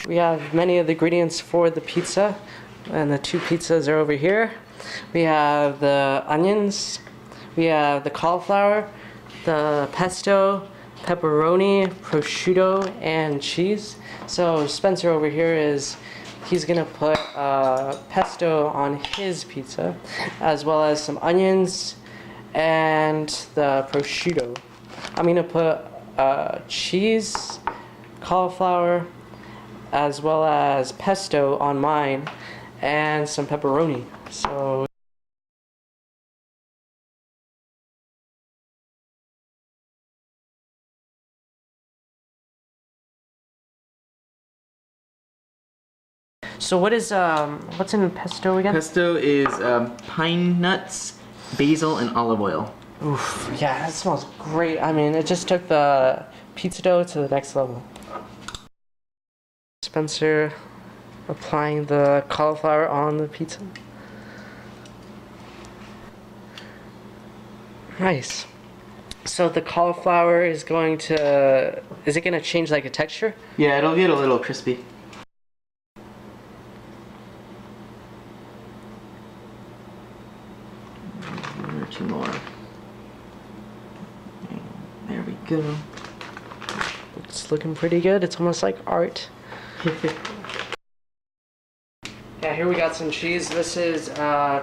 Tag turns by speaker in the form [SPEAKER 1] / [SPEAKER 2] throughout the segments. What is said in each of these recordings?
[SPEAKER 1] We have many of the ingredients for the pizza, and the two pizzas are over here. We have the onions, we have the cauliflower, the pesto, pepperoni, prosciutto, and cheese. So Spencer over here he's gonna put pesto on his pizza, as well as some onions and the prosciutto. I'm gonna put cheese, cauliflower, as well as pesto on mine, and some pepperoni. So what's in pesto again?
[SPEAKER 2] Pesto is pine nuts, basil, and olive oil.
[SPEAKER 1] Oof, yeah, that smells great. I mean, it just took the pizza dough to the next level. Spencer applying the cauliflower on the pizza. Nice. So the cauliflower is it going to change like a texture?
[SPEAKER 2] Yeah, it'll get a little crispy. One or two more. There we go.
[SPEAKER 1] It's looking pretty good. It's almost like art. Yeah, here we got some cheese. This is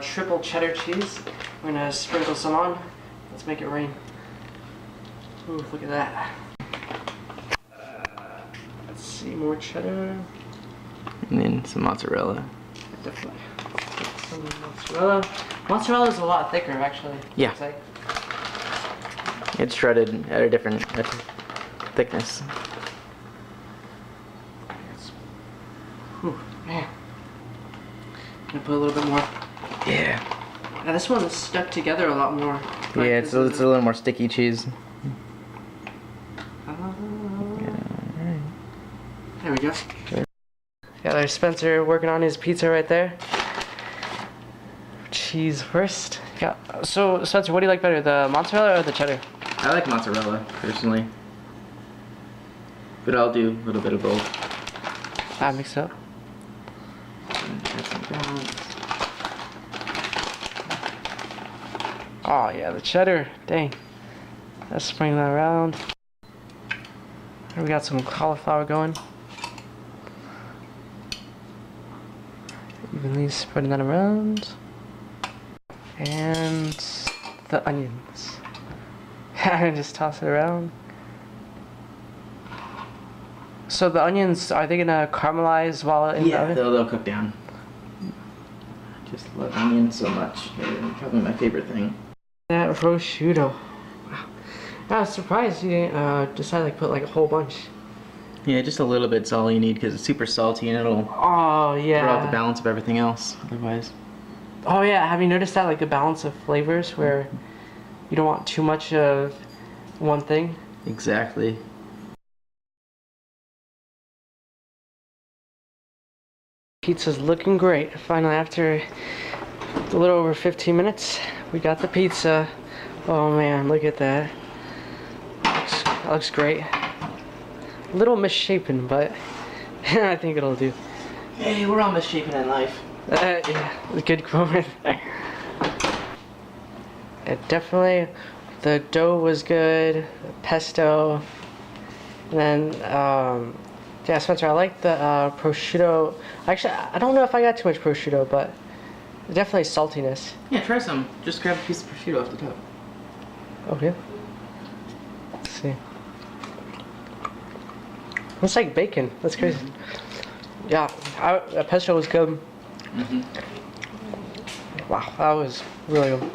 [SPEAKER 1] triple cheddar cheese. I'm gonna sprinkle some on. Let's make it rain. Ooh, look at that. Let's see, more cheddar.
[SPEAKER 2] And then some mozzarella.
[SPEAKER 1] Definitely. Some mozzarella. Mozzarella is a lot thicker, actually.
[SPEAKER 2] Yeah. It's shredded at a different thickness.
[SPEAKER 1] Whew, man. Gonna put a little bit more.
[SPEAKER 2] Yeah.
[SPEAKER 1] Now this one is stuck together a lot more.
[SPEAKER 2] Yeah, it's a little more sticky cheese.
[SPEAKER 1] There we go. Yeah, there's Spencer working on his pizza right there. Cheese first. Yeah. So Spencer, what do you like better, the mozzarella or the cheddar?
[SPEAKER 2] I like mozzarella personally, but I'll do a little bit of both.
[SPEAKER 1] Mix it up. Oh yeah, the cheddar. Dang. Let's sprinkle that around. Here we got some cauliflower going. Evenly spreading that around. And the onions. Just toss it around. So the onions, are they gonna caramelize while in the oven?
[SPEAKER 2] Yeah, they'll cook down. Just love onions so much. They're probably my favorite thing.
[SPEAKER 1] That prosciutto. Wow. I was surprised you didn't decide to put like a whole bunch.
[SPEAKER 2] Yeah, just a little bit's all you need because it's super salty and it'll
[SPEAKER 1] throw
[SPEAKER 2] out the balance of everything else otherwise.
[SPEAKER 1] Oh yeah, have you noticed that, like the balance of flavors where you don't want too much of one thing?
[SPEAKER 2] Exactly.
[SPEAKER 1] Pizza's looking great. Finally, after a little over 15 minutes, we got the pizza. Oh man, look at that. Looks great. A little misshapen, but I think it'll do.
[SPEAKER 2] Hey, we're all misshapen in life.
[SPEAKER 1] Yeah, good quote right there. It definitely, the dough was good, the pesto, and then, yeah, Spencer, I like the prosciutto. Actually, I don't know if I got too much prosciutto, but definitely saltiness.
[SPEAKER 2] Yeah, try some. Just grab a piece of prosciutto off the top.
[SPEAKER 1] Okay. Let's see. It's like bacon. That's crazy. Yeah, the pesto was good. Wow, that was really good.